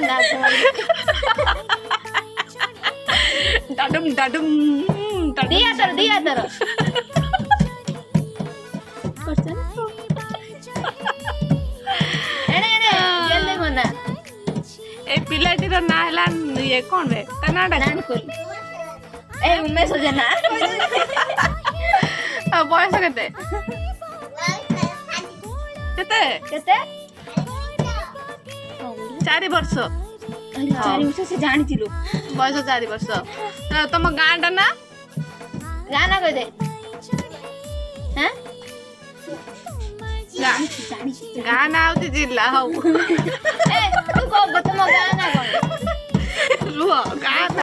ना डाडुम डाडुम दिया तर एने एने जल्दी मना ए पिलाटी रो ना हला ये कोन बे कनाडा नानकुल ए उमेश जना बयस केते केते केते 4 वर्ष 4 वर्ष से जानिथिलु बयस 4 वर्ष तम गाँटा ना गाना कह दे हैं गाना आउती जिल्ला हौ ए तू को तुम गाना कौन रुह गाना